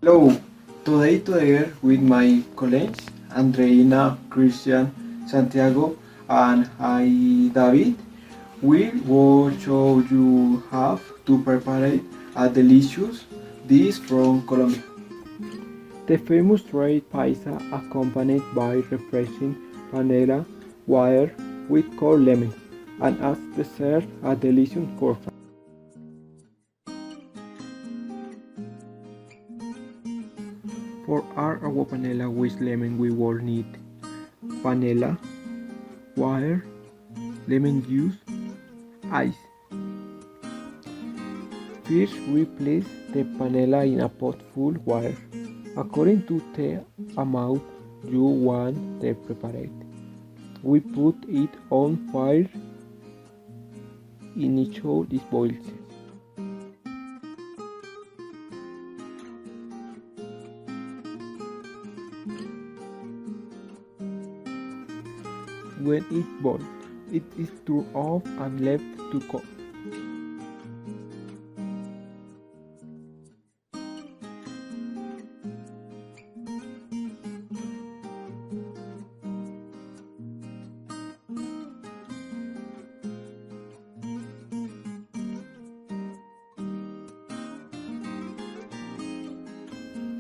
Hello, today together with my colleagues Andreina, Cristian, Santiago and I David, we will show you how to prepare a delicious dish from Colombia. The famous red paisa accompanied by refreshing panela water with cold lemon and as dessert a delicious croissant. For our agua panela with lemon we will need panela, water, lemon juice, ice. First we place the panela in a pot full water, according to the amount you want to prepare. We put it on fire until it boils. When it boils, it is turned off and left to cook.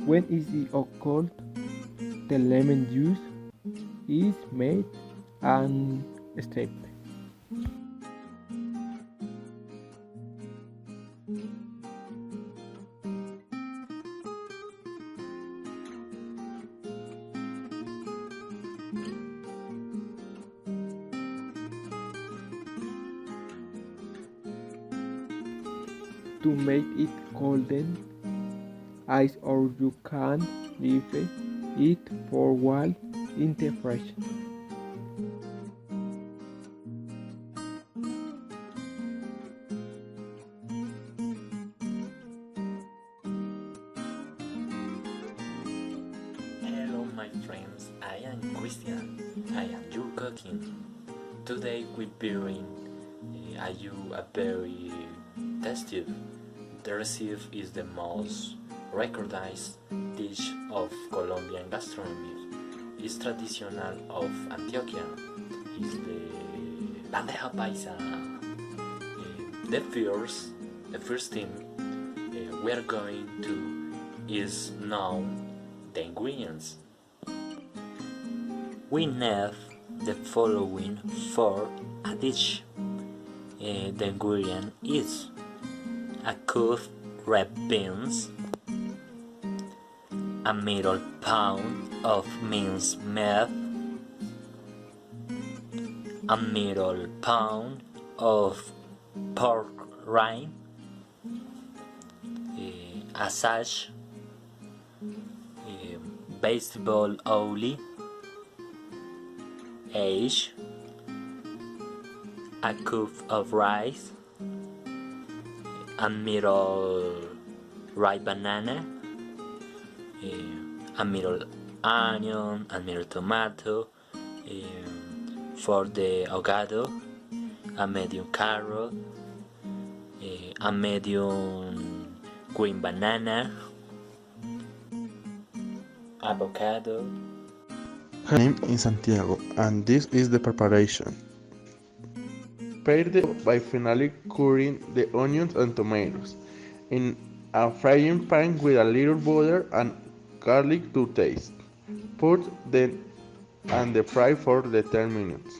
When it is cold, the lemon juice is made and steeped. To make it golden, ice or you can leave it for a while in the fridge. Hello my friends, I am Cristian, I am your cooking. Today we bring you a very tasty. The recipe is the most recognized dish of Colombian gastronomy. It's traditional of Antioquia. It's the bandeja paisa. The first thing we are going to is now the ingredients. We need the following for a dish. The ingredient is a cup red beans, a middle pound of minced meat, a middle pound of pork rind, a sash, vegetable oil, egg, a cup of rice, a middle ripe banana, a middle onion, a middle tomato, for the avocado, a medium carrot, a medium green banana, avocado. My name is Santiago and this is the preparation. Prepare the dough by finally curing the onions and tomatoes in a frying pan with a little butter and garlic to taste. Put them and fry for the 10 minutes.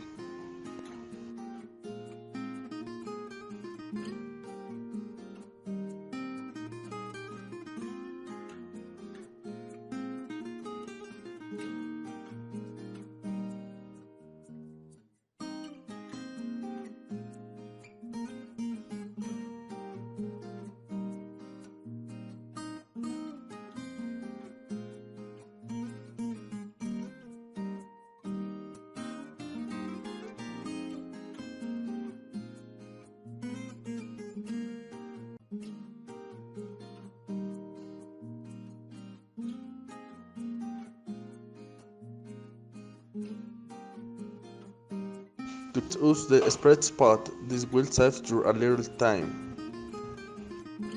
To use the spread spot, this will save you a little time.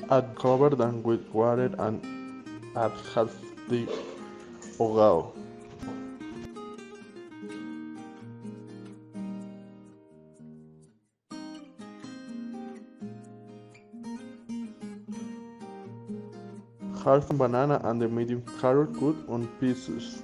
Add cover them with water and add half the hogao. Half banana and the medium carrot cut on pieces.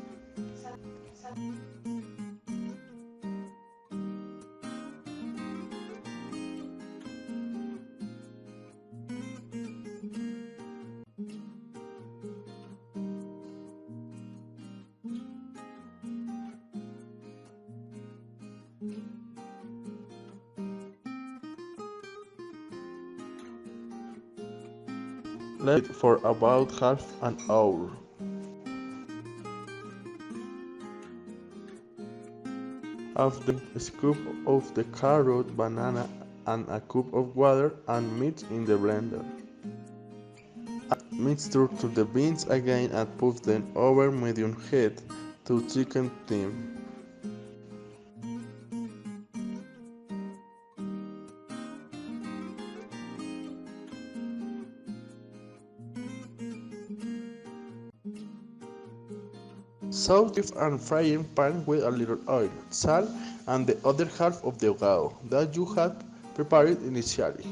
Let it for about half an hour. Add the scoop of the carrot, banana and a cup of water and mix in the blender. Add mixture to the beans again and put them over medium heat to thicken them. Saute and frying pan with a little oil, salt, and the other half of the hogao that you had prepared initially.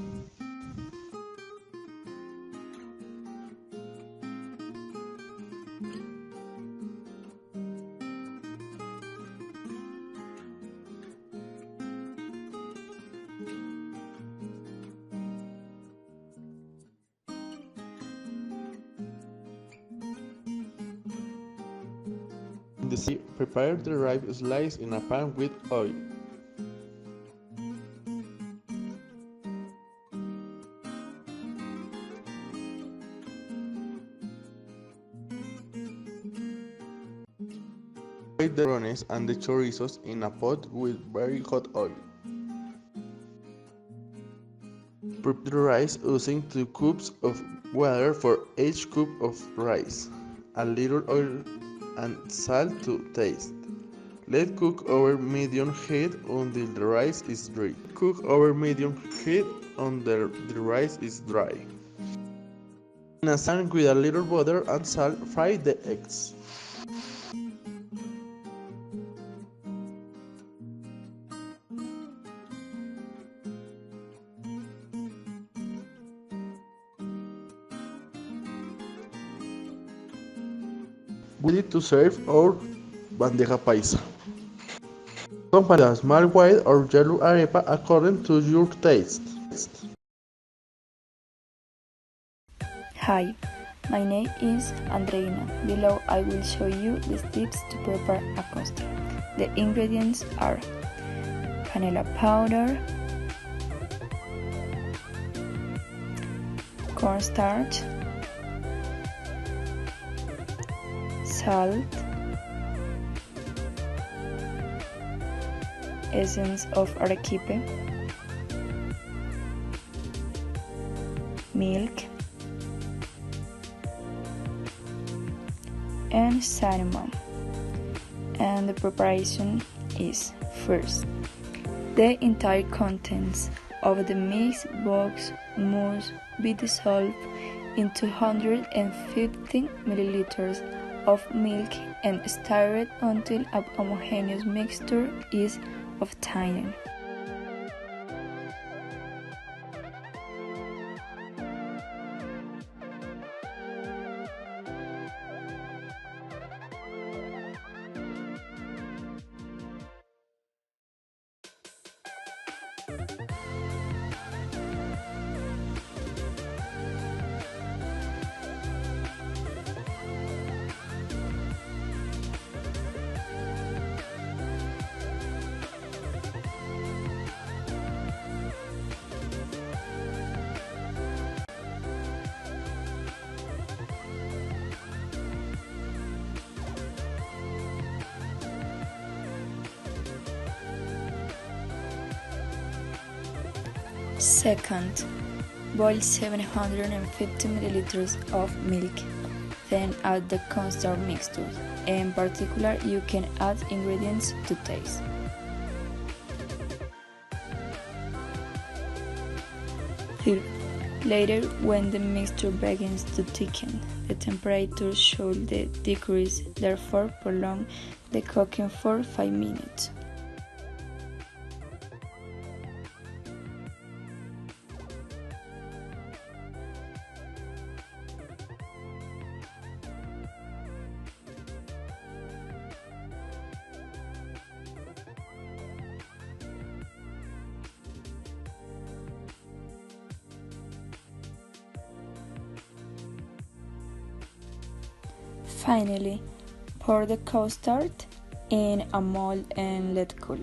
In the sea, prepare the rice slice in a pan with oil. Fry the macaroni and the chorizos in a pot with very hot oil. Prepare the rice using 2 cups of water for each cup of rice, a little oil and salt to taste. Let cook over medium heat until the rice is dry. Cook over medium heat until the rice is dry. In a pan with a little butter and salt, fry the eggs. Ready to serve our bandeja paisa. Accompany a small white or yellow arepa according to your taste. Hi, my name is Andreina. Below I will show you the tips to prepare a custard. The ingredients are vanilla powder, cornstarch, salt, essence of arequipe, milk, and cinnamon. And the preparation is: first, the entire contents of the mixed box must be dissolved in 250 milliliters of milk and stirred until a homogeneous mixture is obtained. Second, boil 750 milliliters of milk, then add the cornstarch mixture. In particular, you can add ingredients to taste. Third, Later, when the mixture begins to thicken, the temperature should decrease, therefore prolong the cooking for 5 minutes. Finally, pour the custard in a mold and let cool.